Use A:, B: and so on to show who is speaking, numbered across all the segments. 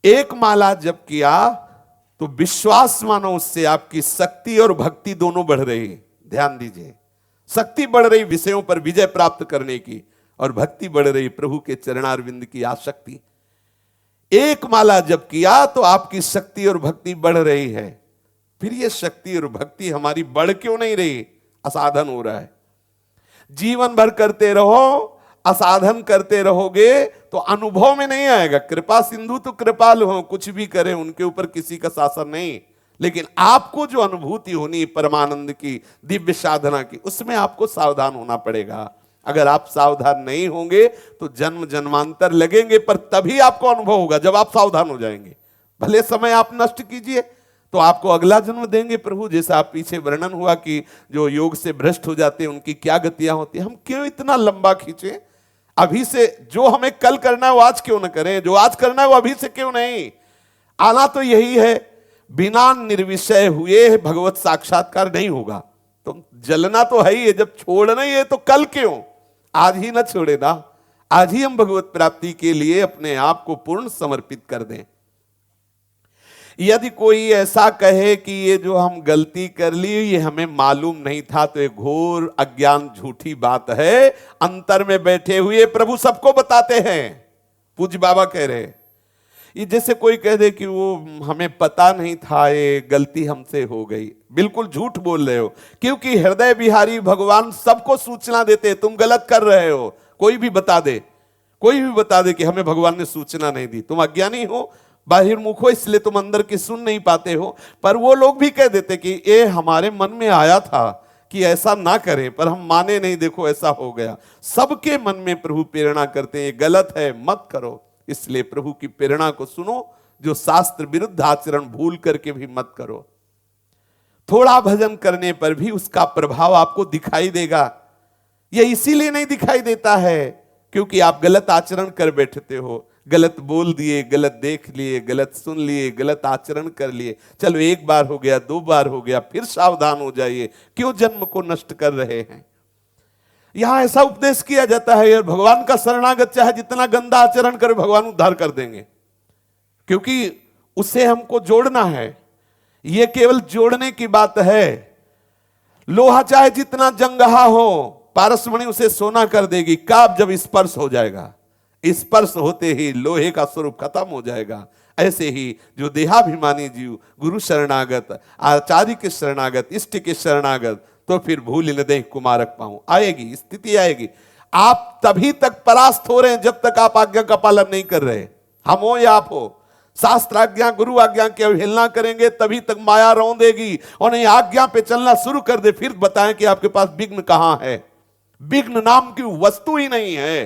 A: एक माला जप किया तो विश्वास मानो उससे आपकी शक्ति और भक्ति दोनों बढ़ रही है। ध्यान दीजिए, शक्ति बढ़ रही विषयों पर विजय प्राप्त करने की, और भक्ति बढ़ रही प्रभु के चरणारविंद की आसक्ति। एक माला जप किया तो आपकी शक्ति और भक्ति बढ़ रही है। फिर ये शक्ति और भक्ति हमारी बढ़ क्यों नहीं रही? असाधन हो रहा है। जीवन भर करते रहो, असाधन करते रहोगे तो अनुभव में नहीं आएगा। कृपा सिंधु तो कृपालु हो, कुछ भी करें उनके ऊपर किसी का शासन नहीं, लेकिन आपको जो अनुभूति होनी परमानंद की, दिव्य साधना की, उसमें आपको सावधान होना पड़ेगा। अगर आप सावधान नहीं होंगे तो जन्म जन्मांतर लगेंगे, पर तभी आपको अनुभव होगा जब आप सावधान हो जाएंगे। भले समय आप नष्ट कीजिए तो आपको अगला जन्म देंगे प्रभु। जैसा आप पीछे वर्णन हुआ कि जो योग से भ्रष्ट हो जाते हैं उनकी क्या गतियां होती हैं। हम क्यों इतना लंबा खींचे? अभी से जो हमें कल करना है वो आज क्यों न करें? जो आज करना है वो अभी से क्यों नहीं? आना तो यही है, बिना निर्विषय हुए भगवत साक्षात्कार नहीं होगा। तो जलना तो है ही है, जब छोड़ना ही है तो कल क्यों? आज ही ना छोड़े ना, आज ही हम भगवत प्राप्ति के लिए अपने आप को पूर्ण समर्पित कर दें। यदि कोई ऐसा कहे कि ये जो हम गलती कर ली ये हमें मालूम नहीं था, तो ये घोर अज्ञान झूठी बात है। अंतर में बैठे हुए प्रभु सबको बताते हैं। पूज्य बाबा कह रहे, ये जैसे कोई कह दे कि वो हमें पता नहीं था, ये गलती हमसे हो गई, बिल्कुल झूठ बोल रहे हो। क्योंकि हृदय बिहारी भगवान सबको सूचना देते, तुम गलत कर रहे हो। कोई भी बता दे, कोई भी बता दे कि हमें भगवान ने सूचना नहीं दी। तुम अज्ञानी हो, बाहिर्मुख हो, इसलिए तुम अंदर की सुन नहीं पाते हो। पर वो लोग भी कह देते कि ये हमारे मन में आया था कि ऐसा ना करें, पर हम माने नहीं, देखो ऐसा हो गया। सबके मन में प्रभु प्रेरणा करते हैं, ये गलत है मत करो। इसलिए प्रभु की प्रेरणा को सुनो, जो शास्त्र विरुद्ध आचरण भूल करके भी मत करो। थोड़ा भजन करने पर भी उसका प्रभाव आपको दिखाई देगा। यह इसीलिए नहीं दिखाई देता है क्योंकि आप गलत आचरण कर बैठते हो, गलत बोल दिए, गलत देख लिए, गलत सुन लिए, गलत आचरण कर लिए। चलो एक बार हो गया, दो बार हो गया, फिर सावधान हो जाइए। क्यों जन्म को नष्ट कर रहे हैं? यहां ऐसा उपदेश किया जाता है, यार भगवान का शरणागत चाहे जितना गंदा आचरण करे भगवान उद्धार कर देंगे, क्योंकि उसे हमको जोड़ना है। यह केवल जोड़ने की बात है। लोहा चाहे जितना जंगहा हो, पारसमणि उसे सोना कर देगी काब जब स्पर्श हो जाएगा। स्पर्श होते ही लोहे का स्वरूप खत्म हो जाएगा। ऐसे ही जो देहाभिमानी जीव गुरु शरणागत, आचार्य के शरणागत, इष्ट के शरणागत, तो फिर भूल न दे कुमारक पाऊं, आएगी स्थिति आएगी। आप तभी तक परास्त हो रहे हैं जब तक आप आज्ञा का पालन नहीं कर रहे। हम हो या आप हो, शास्त्र आज्ञा गुरु आज्ञा की अवहेलना करेंगे तभी तक माया रौंदेगी। और नहीं आज्ञा पे चलना शुरू कर दे, फिर बताएं कि आपके पास विघ्न कहां है। विघ्न नाम की वस्तु ही नहीं है,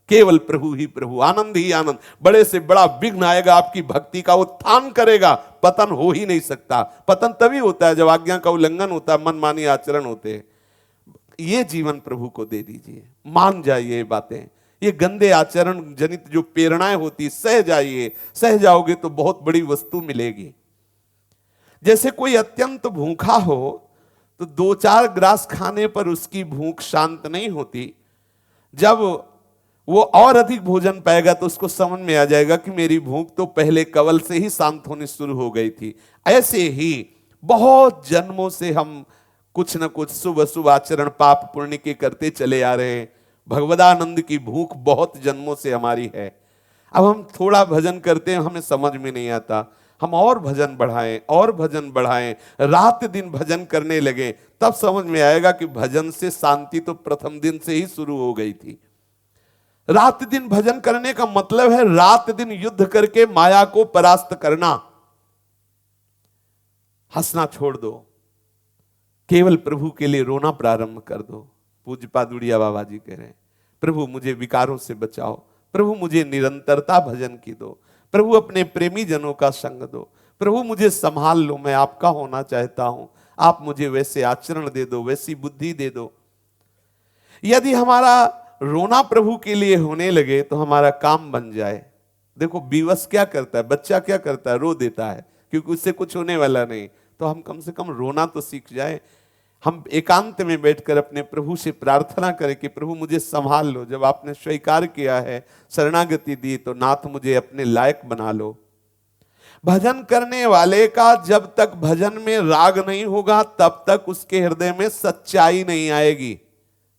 A: केवल प्रभु ही प्रभु, आनंद ही आनंद। बड़े से बड़ा विघ्न आएगा, आपकी भक्ति का उत्थान करेगा, पतन हो ही नहीं सकता। पतन तभी होता है जब आज्ञा का उल्लंघन होता है, मनमानी आचरण होते हैं। ये जीवन प्रभु को दे दीजिए, मान जाइए ये बातें। ये गंदे आचरण जनित जो प्रेरणाएं होती, सह जाइए। सह जाओगे तो बहुत बड़ी वस्तु मिलेगी। जैसे कोई अत्यंत भूखा हो तो 2-4 ग्रास खाने पर उसकी भूख शांत नहीं होती। जब वो और अधिक भोजन पाएगा तो उसको समझ में आ जाएगा कि मेरी भूख तो पहले कवल से ही शांत होनी शुरू हो गई थी। ऐसे ही बहुत जन्मों से हम कुछ न कुछ शुभ अशुभ आचरण पाप पुण्य के करते चले आ रहे हैं। भगवदानंद की भूख बहुत जन्मों से हमारी है। अब हम थोड़ा भजन करते हैं, हमें समझ में नहीं आता, हम और भजन बढ़ाएं और भजन बढ़ाएं, रात दिन भजन करने लगे, तब समझ में आएगा कि भजन से शांति तो प्रथम दिन से ही शुरू हो गई थी। रात दिन भजन करने का मतलब है रात दिन युद्ध करके माया को परास्त करना। हंसना छोड़ दो, केवल प्रभु के लिए रोना प्रारंभ कर दो। पूज्य पादुड़िया बाबा जी कह रहे हैं, प्रभु मुझे विकारों से बचाओ, प्रभु मुझे निरंतरता भजन की दो, प्रभु अपने प्रेमी जनों का संग दो, प्रभु मुझे संभाल लो, मैं आपका होना चाहता हूं, आप मुझे वैसे आचरण दे दो, वैसी बुद्धि दे दो। यदि हमारा रोना प्रभु के लिए होने लगे तो हमारा काम बन जाए। देखो विवश क्या करता है, बच्चा क्या करता है, रो देता है क्योंकि उससे कुछ होने वाला नहीं। तो हम कम से कम रोना तो सीख जाए। हम एकांत में बैठकर अपने प्रभु से प्रार्थना करें कि प्रभु मुझे संभाल लो। जब आपने स्वीकार किया है, शरणागति दी, तो नाथ मुझे अपने लायक बना लो। भजन करने वाले का जब तक भजन में राग नहीं होगा तब तक उसके हृदय में सच्चाई नहीं आएगी।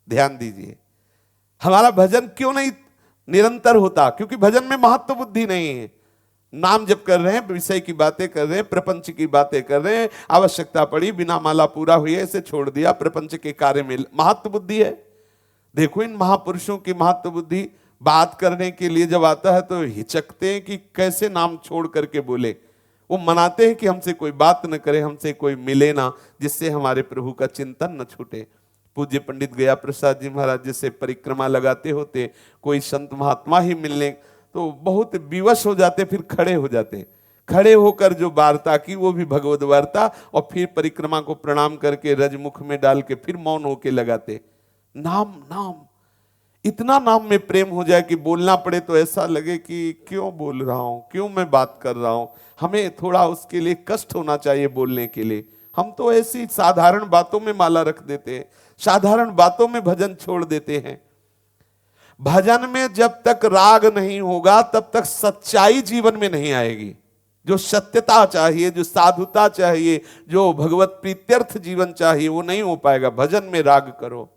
A: ध्यान दीजिए, हमारा भजन क्यों नहीं निरंतर होता? क्योंकि भजन में महत्व बुद्धि नहीं है। नाम जप कर रहे हैं, विषय की बातें कर रहे हैं, प्रपंच की बातें कर रहे हैं, आवश्यकता पड़ी, बिना माला पूरा हुई ऐसे छोड़ दिया, प्रपंच के कार्य में महत्व बुद्धि है। देखो इन महापुरुषों की महत्व बुद्धि बात करने के लिए जब आता है तो हिचकते हैं कि कैसे नाम छोड़ करके बोले। वो मनाते हैं कि हमसे कोई बात न करे, हमसे कोई मिले ना, जिससे हमारे प्रभु का चिंतन न छूटे। पूज्य पंडित गया प्रसाद जी महाराज जैसे परिक्रमा लगाते होते, कोई संत महात्मा ही मिलने तो बहुत विवश हो जाते, फिर खड़े हो जाते। खड़े होकर जो वार्ता की वो भी भगवत वार्ता, और फिर परिक्रमा को प्रणाम करके रजमुख में डाल के फिर मौन होके लगाते। नाम नाम, इतना नाम में प्रेम हो जाए कि बोलना पड़े तो ऐसा लगे कि क्यों बोल रहा हूं, क्यों मैं बात कर रहा हूं। हमें थोड़ा उसके लिए कष्ट होना चाहिए बोलने के लिए। हम तो ऐसी साधारण बातों में माला रख देते हैं, साधारण बातों में भजन छोड़ देते हैं। भजन में जब तक राग नहीं होगा तब तक सच्चाई जीवन में नहीं आएगी। जो सत्यता चाहिए, जो साधुता चाहिए, जो भगवत प्रीत्यर्थ जीवन चाहिए, वो नहीं हो पाएगा। भजन में राग करो,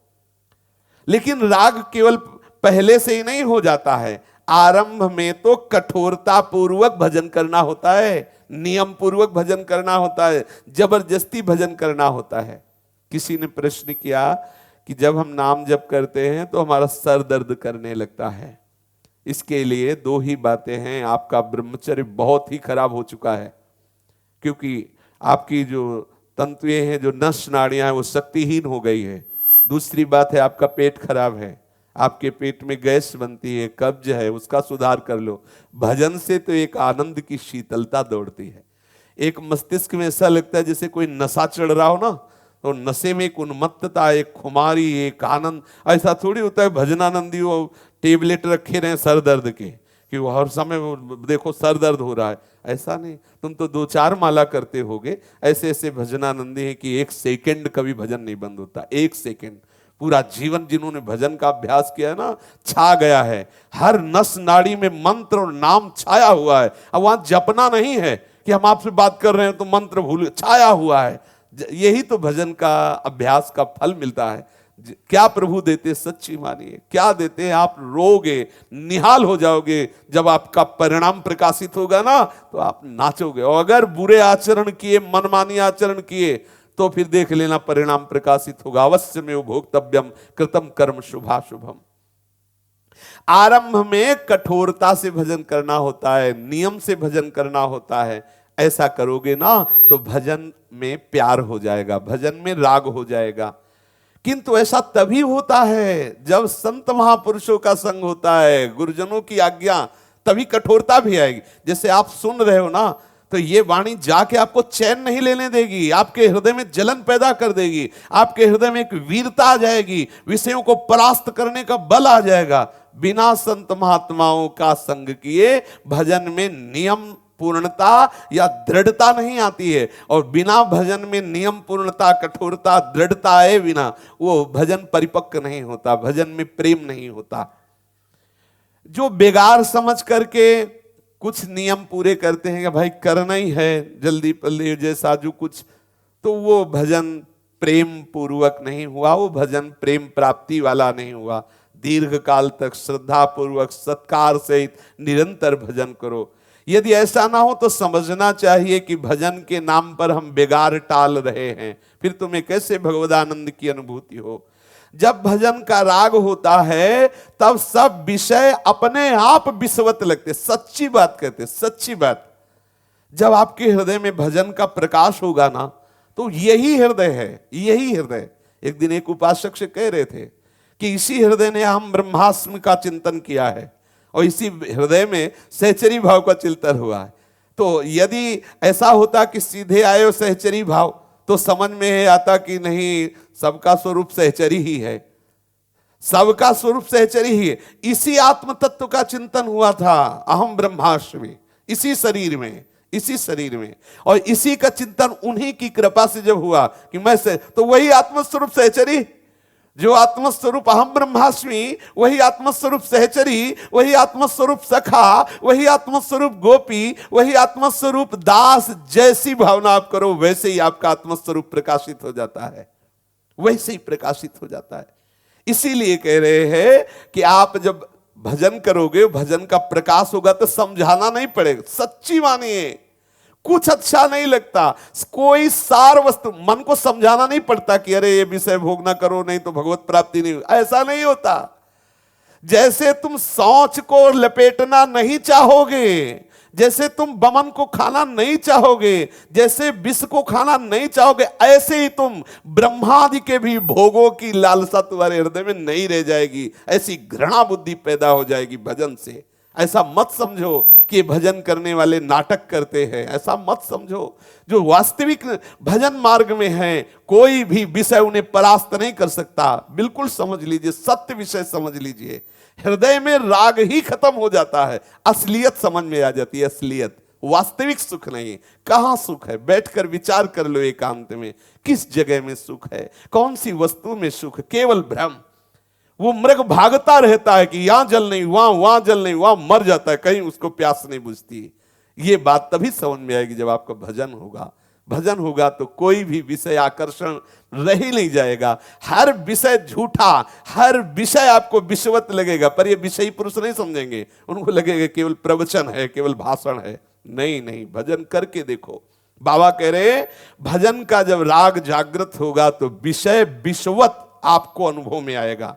A: लेकिन राग केवल पहले से ही नहीं हो जाता है। आरंभ में तो कठोरता पूर्वक भजन करना होता है, नियम पूर्वक भजन करना होता है, जबरदस्ती भजन करना होता है। किसी ने प्रश्न किया कि जब हम नाम जप करते हैं तो हमारा सर दर्द करने लगता है। इसके लिए दो ही बातें हैं। आपका ब्रह्मचर्य बहुत ही खराब हो चुका है, क्योंकि आपकी जो तंतुएं हैं, जो नस नाड़ियां हैं, वो शक्तिहीन हो गई है। दूसरी बात है आपका पेट खराब है, आपके पेट में गैस बनती है, कब्ज है, उसका सुधार कर लो। भजन से तो एक आनंद की शीतलता दौड़ती है। एक मस्तिष्क में ऐसा लगता है जैसे कोई नशा चढ़ रहा हो ना, तो नशे में एक उन्मत्तता, एक खुमारी, एक आनंद। ऐसा थोड़ी होता है भजनानंदी वो टेबलेट रखे रहे सर दर्द के कि वो हर समय वो देखो सर दर्द हो रहा है, ऐसा नहीं। तुम तो 2-4 माला करते होगे। ऐसे ऐसे भजनानंदी हैं कि 1 सेकंड कभी भजन नहीं बंद होता। 1 सेकंड पूरा जीवन जिन्होंने भजन का अभ्यास किया है ना, छा गया है। हर नस नाड़ी में मंत्र और नाम छाया हुआ है। अब वहां जपना नहीं है कि हम आपसे बात कर रहे हैं तो मंत्र भूल, छाया हुआ है। यही तो भजन का अभ्यास का फल मिलता है। क्या प्रभु देते, सच्ची मानिए क्या देते हैं। आप रोगे, निहाल हो जाओगे। जब आपका परिणाम प्रकाशित होगा ना तो आप नाचोगे। और अगर बुरे आचरण किए, मनमानी आचरण किए, तो फिर देख लेना परिणाम प्रकाशित होगा। अवश्य में भोक्तव्यम कृतम कर्म शुभाशुभम। आरंभ में कठोरता से भजन करना होता है, नियम से भजन करना होता है। ऐसा करोगे ना तो भजन में प्यार हो जाएगा, भजन में राग हो जाएगा। किंतु ऐसा तभी होता है जब संत महापुरुषों का संग होता है, गुरुजनों की आज्ञा, तभी कठोरता भी आएगी। जैसे आप सुन रहे हो ना, तो ये वाणी जाके आपको चैन नहीं लेने देगी, आपके हृदय में जलन पैदा कर देगी, आपके हृदय में एक वीरता आ जाएगी, विषयों को परास्त करने का बल आ जाएगा। बिना संत महात्माओं का संग किए भजन में नियम पूर्णता या दृढ़ता नहीं आती है। और बिना भजन में नियम पूर्णता, कठोरता, दृढ़ता आए बिना वो भजन परिपक्व नहीं होता, भजन में प्रेम नहीं होता। जो बेगार समझ करके कुछ नियम पूरे करते हैं कि भाई करना ही है, जल्दी पल्ली जैसा जो कुछ, तो वो भजन प्रेम पूर्वक नहीं हुआ, वो भजन प्रेम प्राप्ति वाला नहीं हुआ। दीर्घ काल तक श्रद्धा पूर्वक सत्कार सहित निरंतर भजन करो। यदि ऐसा ना हो तो समझना चाहिए कि भजन के नाम पर हम बेगार टाल रहे हैं, फिर तुम्हें कैसे भगवदानंद की अनुभूति हो। जब भजन का राग होता है तब सब विषय अपने आप विषवत लगते। सच्ची बात कहते, सच्ची बात। जब आपके हृदय में भजन का प्रकाश होगा ना तो यही हृदय है, यही हृदय। एक दिन एक उपासक से कह रहे थे कि इसी हृदय ने हम ब्रह्मास्म का चिंतन किया है और इसी हृदय में सहचरी भाव का चिंतन हुआ है। तो यदि ऐसा होता कि सीधे आए हो सहचरी भाव तो समझ में आता कि नहीं, सबका स्वरूप सहचरी ही है, सबका स्वरूप सहचरी ही है। इसी आत्म तत्व का चिंतन हुआ था, अहम ब्रह्मास्मि, इसी शरीर में, इसी शरीर में। और इसी का चिंतन उन्हीं की कृपा से जब हुआ कि मैं से, तो वही आत्मस्वरूप सहचरी जो आत्मस्वरूप अहम ब्रह्मास्मि, वही आत्मस्वरूप सहचरी, वही आत्मस्वरूप सखा, वही आत्मस्वरूप गोपी, वही आत्मस्वरूप दास, जैसी भावना आप करो वैसे ही आपका आत्मस्वरूप प्रकाशित हो जाता है, वैसे ही प्रकाशित हो जाता है। इसीलिए कह रहे हैं कि आप जब भजन करोगे, भजन का प्रकाश होगा तो समझाना नहीं पड़ेगा, सच्ची मानिए, कुछ अच्छा नहीं लगता, कोई सार वस्तु मन को समझाना नहीं पड़ता कि अरे ये विषय भोग ना करो नहीं तो भगवत प्राप्ति नहीं, ऐसा नहीं होता। जैसे तुम शौच को लपेटना नहीं चाहोगे, जैसे तुम बमन को खाना नहीं चाहोगे, जैसे विष को खाना नहीं चाहोगे, ऐसे ही तुम ब्रह्मादि के भी भोगों की लालसा तुम्हारे हृदय में नहीं रह जाएगी। ऐसी घृणा बुद्धि पैदा हो जाएगी भजन से। ऐसा मत समझो कि भजन करने वाले नाटक करते हैं, ऐसा मत समझो। जो वास्तविक भजन मार्ग में हैं, कोई भी विषय उन्हें परास्त नहीं कर सकता। बिल्कुल समझ लीजिए, सत्य विषय समझ लीजिए, हृदय में राग ही खत्म हो जाता है, असलियत समझ में आ जाती है। असलियत, वास्तविक सुख नहीं। कहां सुख है? बैठकर विचार कर लो एकांत में, किस जगह में सुख है, कौन सी वस्तु में सुख? केवल भ्रम। वो मृग भागता रहता है कि यहां जल नहीं, वहां जल नहीं, वहां मर जाता है, कहीं उसको प्यास नहीं बुझती। ये बात तभी समझ में आएगी जब आपका भजन होगा। भजन होगा तो कोई भी विषय आकर्षण रह ही नहीं जाएगा। हर विषय झूठा, हर विषय आपको विषवत लगेगा, पर ये विषयी पुरुष नहीं समझेंगे, उनको लगेगा केवल प्रवचन है, केवल भाषण है। नहीं नहीं, भजन करके देखो। बाबा कह रहे भजन का जब राग जागृत होगा तो विषय विषवत आपको अनुभव में आएगा।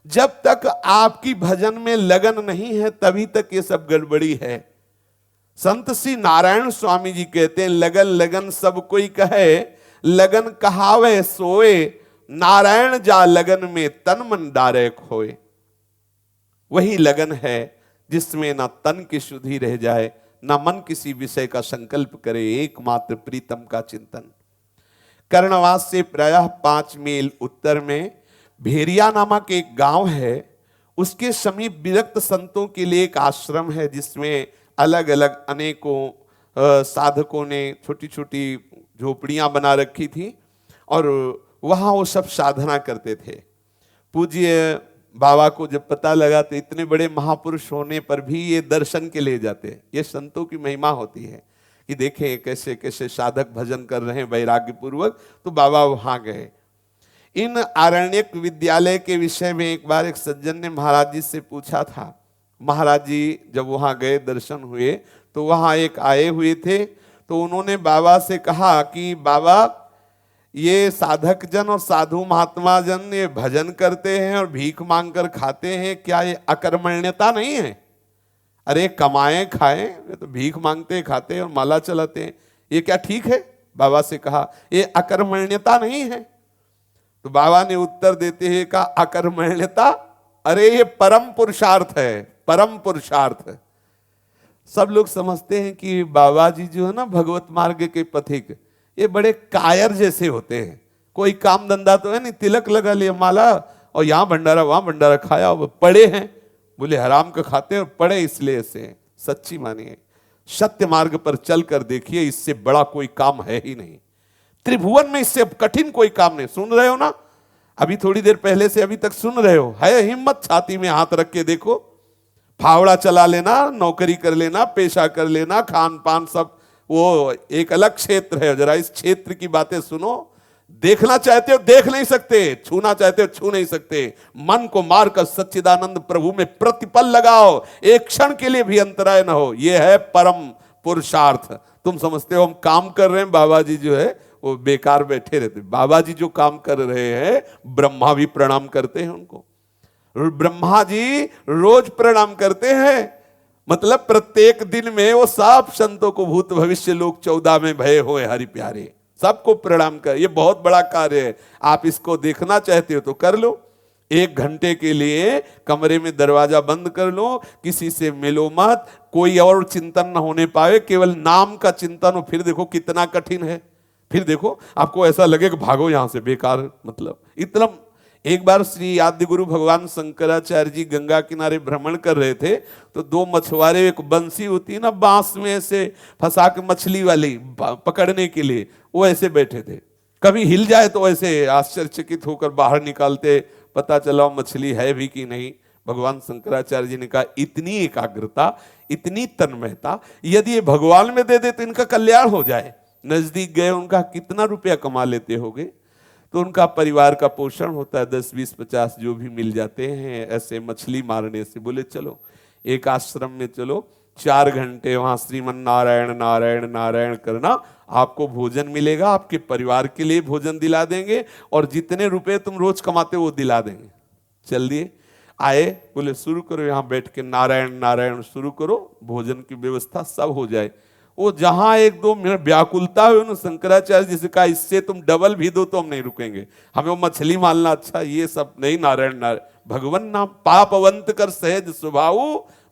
A: जब तक आपकी भजन में लगन नहीं है तभी तक ये सब गड़बड़ी है। संत श्री नारायण स्वामी जी कहते हैं, लगन लगन सब कोई कहे, लगन कहावे सोए, नारायण जा लगन में तन मन डारे खोए। वही लगन है जिसमें ना तन की शुद्धि रह जाए, ना मन किसी विषय का संकल्प करे, एकमात्र प्रीतम का चिंतन। कर्णवास से प्रायः 5 मील उत्तर में भेरिया नामक एक गांव है। उसके समीप विरक्त संतों के लिए एक आश्रम है, जिसमें अलग अलग अनेकों साधकों ने छोटी छोटी झोपड़ियां बना रखी थी और वहां वो सब साधना करते थे। पूज्य बाबा को जब पता लगा तो इतने बड़े महापुरुष होने पर भी ये दर्शन के लिए जाते। ये संतों की महिमा होती है कि देखें कैसे कैसे साधक भजन कर रहे हैं वैराग्य पूर्वक। तो बाबा वहां गए। इन आरण्यक विद्यालय के विषय में एक बार एक सज्जन ने महाराज जी से पूछा था। महाराज जी जब वहां गए, दर्शन हुए, तो वहां एक आए हुए थे। तो उन्होंने बाबा से कहा कि बाबा, ये साधक जन और साधु महात्मा जन ये भजन करते हैं और भीख मांगकर खाते हैं, क्या ये अकर्मण्यता नहीं है? अरे कमाएं खाएं, ये तो भीख मांगते खाते हैं और माला चलाते हैं, ये क्या ठीक है? बाबा से कहा ये अकर्मण्यता नहीं है। तो बाबा ने उत्तर देते हुए कहा, अकर्मण्यता, अरे ये परम पुरुषार्थ है, परम पुरुषार्थ। सब लोग समझते हैं कि बाबा जी जो है ना भगवत मार्ग के पथिक, ये बड़े कायर जैसे होते हैं। कोई काम धंधा तो है नहीं, तिलक लगा लिया, माला, और यहां भंडारा वहां भंडारा खाया, वो पड़े हैं, बोले हराम का खाते हैं और पड़े इसलिए से। सच्ची मानिए, सत्य मार्ग पर चलकर देखिए, इससे बड़ा कोई काम है ही नहीं। त्रिभुवन में इससे कठिन कोई काम नहीं। सुन रहे हो ना, अभी थोड़ी देर पहले से अभी तक सुन रहे हो, है हिम्मत, छाती में हाथ रख के देखो। फावड़ा चला लेना, नौकरी कर लेना, पेशा कर लेना, खान पान सब वो एक अलग क्षेत्र है। जरा इस क्षेत्र की बातें सुनो। देखना चाहते हो देख नहीं सकते, छूना चाहते हो छू नहीं सकते। मन को मारकर सच्चिदानंद प्रभु में प्रतिपल लगाओ, एक क्षण के लिए भी अंतराय ना हो। यह है परम पुरुषार्थ। तुम समझते हो हम काम कर रहे हैं, बाबा जी जो है वो बेकार बैठे रहते। बाबा जी जो काम कर रहे हैं, ब्रह्मा भी प्रणाम करते हैं उनको। ब्रह्मा जी रोज प्रणाम करते हैं, मतलब प्रत्येक दिन में वो सब संतों को, भूत भविष्य लोग 14 में भय होए हरि प्यारे, सबको प्रणाम कर। ये बहुत बड़ा कार्य है। आप इसको देखना चाहते हो तो कर लो। 1 घंटे के लिए कमरे में दरवाजा बंद कर लो, किसी से मिलो मत, कोई और चिंतन न होने पाए, केवल नाम का चिंतन हो। फिर देखो कितना कठिन है। फिर देखो आपको ऐसा लगे कि भागो यहां से, बेकार, मतलब इतना। एक बार श्री आद्य गुरु भगवान शंकराचार्य जी गंगा किनारे भ्रमण कर रहे थे, तो 2 मछुआरे, एक बंसी होती है ना बांस में ऐसे फंसा के मछली वाली पकड़ने के लिए, वो ऐसे बैठे थे। कभी हिल जाए तो ऐसे आश्चर्यचकित होकर बाहर निकालते, पता चला मछली है भी कि नहीं। भगवान शंकराचार्य जी ने कहा इतनी एकाग्रता, इतनी तन्मयता यदि ये भगवान में दे दे तो इनका कल्याण हो जाए। नजदीक गए, उनका कितना रुपया कमा लेते होगे, तो उनका परिवार का पोषण होता है, 10 20 50 जो भी मिल जाते हैं ऐसे मछली मारने से। बोले चलो एक आश्रम में चलो, 4 घंटे वहां श्रीमन नारायण नारायण नारायण करना, आपको भोजन मिलेगा, आपके परिवार के लिए भोजन दिला देंगे और जितने रुपए तुम रोज कमाते हो वो दिला देंगे। चल दिए, आए, बोले शुरू करो, यहाँ बैठ के नारायण नारायण शुरू करो, भोजन की व्यवस्था सब हो जाए। वो जहां 1-2 मिनट व्याकुलता हुई उन्होंने शंकराचार्य जी से कहा इससे तुम डबल भी दो तो हम नहीं रुकेंगे, हमें वो मछली मारना अच्छा, ये सब नहीं, नारायण नारायण भगवान नाम पापवंत कर सहज स्वभाव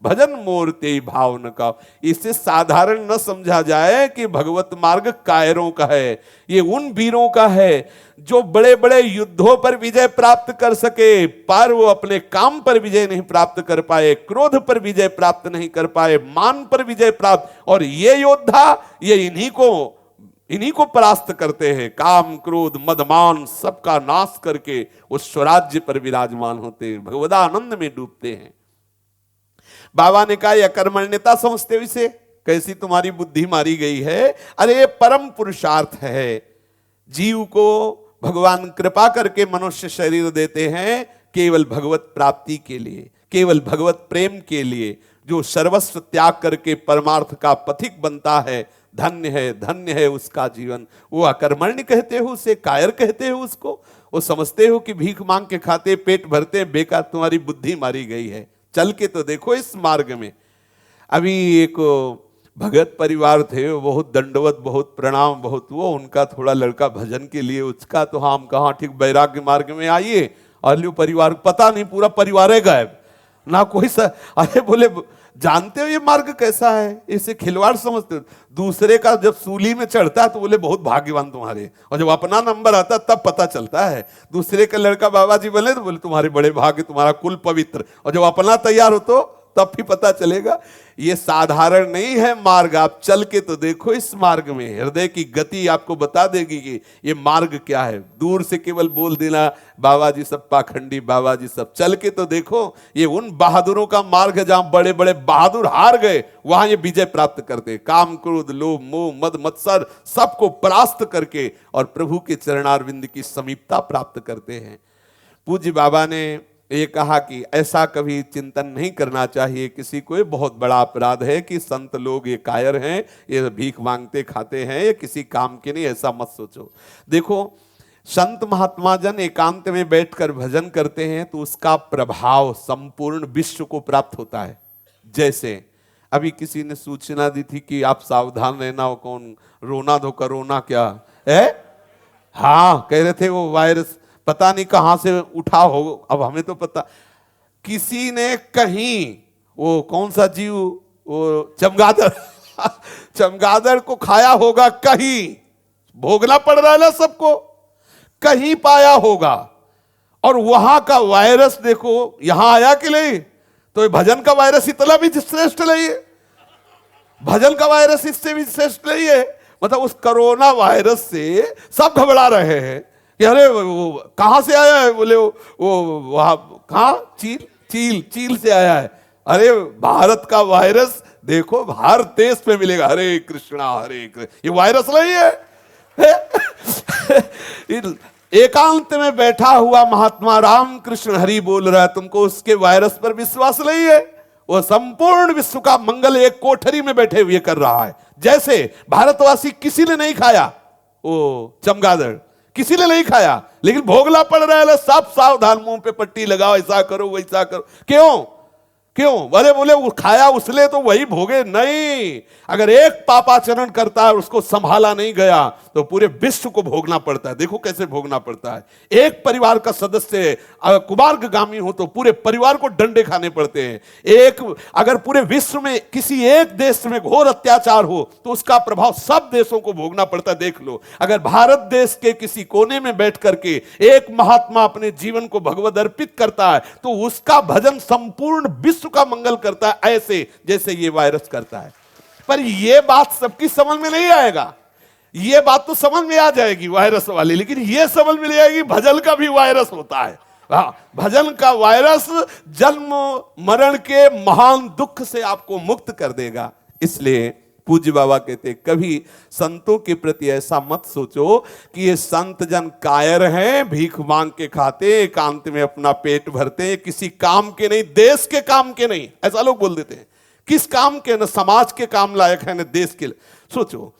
A: भजन मूर्ति भाव न का। इससे साधारण न समझा जाए कि भगवत मार्ग कायरों का है, ये उन वीरों का है जो बड़े बड़े युद्धों पर विजय प्राप्त कर सके, पर वो अपने काम पर विजय नहीं प्राप्त कर पाए, क्रोध पर विजय प्राप्त नहीं कर पाए, मान पर विजय प्राप्त। और ये योद्धा ये इन्हीं को परास्त करते हैं, काम क्रोध मद मान सबका नाश करके उस स्वराज्य पर विराजमान होते हैं, भगवदानंद में डूबते हैं। बाबा ने कहा यह कर्मण्यता समझते हो इसे, कैसी तुम्हारी बुद्धि मारी गई है। अरे परम पुरुषार्थ है, जीव को भगवान कृपा करके मनुष्य शरीर देते हैं केवल भगवत प्राप्ति के लिए, केवल भगवत प्रेम के लिए। जो सर्वस्व त्याग करके परमार्थ का पथिक बनता है, धन्य है उसका जीवन। वो अकर्मण्य कहते हो उसे, कायर कहते हो उसको, वो समझते हो कि भीख मांग के खाते पेट भरते, बेकार तुम्हारी बुद्धि मारी गई है। चल के तो देखो इस मार्ग में। अभी एक भगत परिवार थे, वो बहुत दंडवत, बहुत प्रणाम, बहुत वो, उनका थोड़ा लड़का भजन के लिए उसका, तो हम कहा ठीक वैराग्य मार्ग में आइए, और लो परिवार पता नहीं पूरा परिवार है गायब ना कोई अरे बोले जानते हो ये मार्ग कैसा है, इसे खिलवाड़ समझते हो। दूसरे का जब सूली में चढ़ता है तो बोले बहुत भाग्यवान तुम्हारे, और जब अपना नंबर आता तब पता चलता है। दूसरे का लड़का बाबा जी बोले तो बोले तुम्हारे बड़े भाग्य, तुम्हारा कुल पवित्र, और जब अपना तैयार हो तो तब भी पता चलेगा। ये साधारण नहीं है मार्ग, आप चल के तो देखो इस मार्ग में, हृदय की गति आपको बता देगी कि ये मार्ग क्या है। दूर से केवल बोल देना बाबा जी सब पाखंडी, बाबा जी सब, चल के तो देखो ये उन बहादुरों का मार्ग है जहां बड़े बड़े बहादुर हार गए, वहां ये विजय प्राप्त करते, काम क्रोध लोभ मोह मद मत्सर सबको परास्त करके और प्रभु के चरणारविंद की समीपता प्राप्त करते हैं। पूज्य बाबा ने ये कहा कि ऐसा कभी चिंतन नहीं करना चाहिए किसी को, ये बहुत बड़ा अपराध है कि संत लोग ये कायर हैं, ये भीख मांगते खाते हैं, ये किसी काम के नहीं, ऐसा मत सोचो। देखो संत महात्मा जन एकांत में बैठकर भजन करते हैं तो उसका प्रभाव संपूर्ण विश्व को प्राप्त होता है। जैसे अभी किसी ने सूचना दी थी कि आप सावधान रहना, कौन रोना धो कोरोना क्या है, हाँ कह रहे थे वो वायरस पता नहीं कहां से उठा हो, अब हमें तो पता, किसी ने कहीं वो कौन सा जीव, वो चमगादड़ चमगादड़ को खाया होगा, कहीं भोगना पड़ रहा है ना सबको, कहीं पाया होगा, और वहां का वायरस देखो यहां आया कि नहीं। तो ये भजन का वायरस इतना भी श्रेष्ठ नहीं है, भजन का वायरस इससे भी श्रेष्ठ नहीं है। मतलब उस कोरोना वायरस से सब घबरा रहे हैं कि अरे वो कहां से आया है, बोले वो वहां कहां चील से आया है। अरे भारत का वायरस देखो हर देश में मिलेगा, हरे कृष्णा हरे कृष्ण, ये वायरस नहीं है। एकांत में बैठा हुआ महात्मा रामकृष्ण हरि बोल रहा है, तुमको उसके वायरस पर विश्वास नहीं है। वो संपूर्ण विश्व का मंगल एक कोठरी में बैठे हुए कर रहा है। जैसे भारतवासी किसी ने नहीं खाया वो चमगादड़, किसी ने नहीं खाया, लेकिन भोगना पड़ रहा है, सब सावधान, मुंह पे पट्टी लगाओ, ऐसा करो वैसा करो। क्यों बोले वो खाया उसने तो वही भोगे नहीं। अगर एक पापाचरण करता है उसको संभाला नहीं गया तो पूरे विश्व को भोगना पड़ता है। देखो कैसे भोगना पड़ता है। एक परिवार का सदस्य कुमार्गामी हो तो पूरे परिवार को डंडे खाने पड़ते हैं। एक अगर पूरे विश्व में किसी एक देश में घोर अत्याचार हो तो उसका प्रभाव सब देशों को भोगना पड़ता है। देख लो, अगर भारत देश के किसी कोने में बैठ करके एक महात्मा अपने जीवन को भगवद अर्पित करता है तो उसका भजन संपूर्ण विश्व का मंगल करता है, ऐसे जैसे ये वायरस करता है। पर यह बात सबकी समझ में नहीं आएगा। ये बात तो समझ में आ जाएगी वायरस वाली, लेकिन ये समझ में नहीं आएगी भजन का भी वायरस होता है। हाँ, भजन का वायरस जन्म मरण के महान दुख से आपको मुक्त कर देगा। इसलिए पूज्य बाबा कहते कभी संतों के प्रति ऐसा मत सोचो कि ये संत जन कायर हैं, भीख मांग के खाते, एकांत में अपना पेट भरते, किसी काम के नहीं, देश के काम के नहीं। ऐसा लोग बोल देते हैं, किस काम के, न समाज के काम लायक है न देश के। सोचो,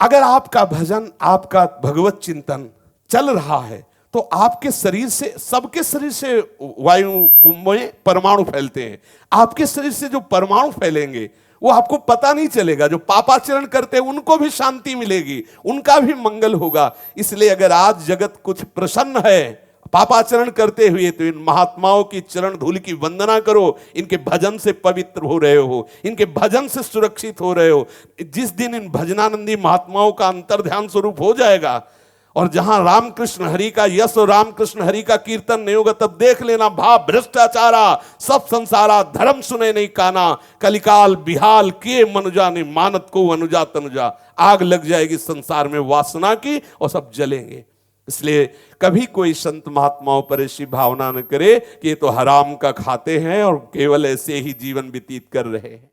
A: अगर आपका भजन, आपका भगवत चिंतन चल रहा है तो आपके शरीर से, सबके शरीर से वायु में परमाणु फैलते हैं, आपके शरीर से जो परमाणु फैलेंगे वो आपको पता नहीं चलेगा। जो पापाचरण करते हैं उनको भी शांति मिलेगी, उनका भी मंगल होगा। इसलिए अगर आज जगत कुछ प्रसन्न है पापाचरण करते हुए, तो इन महात्माओं की चरण धूल की वंदना करो। इनके भजन से पवित्र हो रहे हो, इनके भजन से सुरक्षित हो रहे हो। जिस दिन इन भजनानंदी महात्माओं का अंतर्ध्यान स्वरूप हो जाएगा और जहां रामकृष्ण हरि का यश और रामकृष्ण हरि का कीर्तन नहीं होगा, तब देख लेना, भाव भ्रष्टाचारा सब संसारा, धर्म सुने नहीं काना, कलिकाल बिहाल किए मनुजा ने, मानत को अनुजा तनुजा। आग लग जाएगी संसार में वासना की और सब जलेंगे। इसलिए कभी कोई संत महात्माओं पर ऐसी भावना न करे कि ये तो हराम का खाते हैं और केवल ऐसे ही जीवन व्यतीत कर रहे हैं।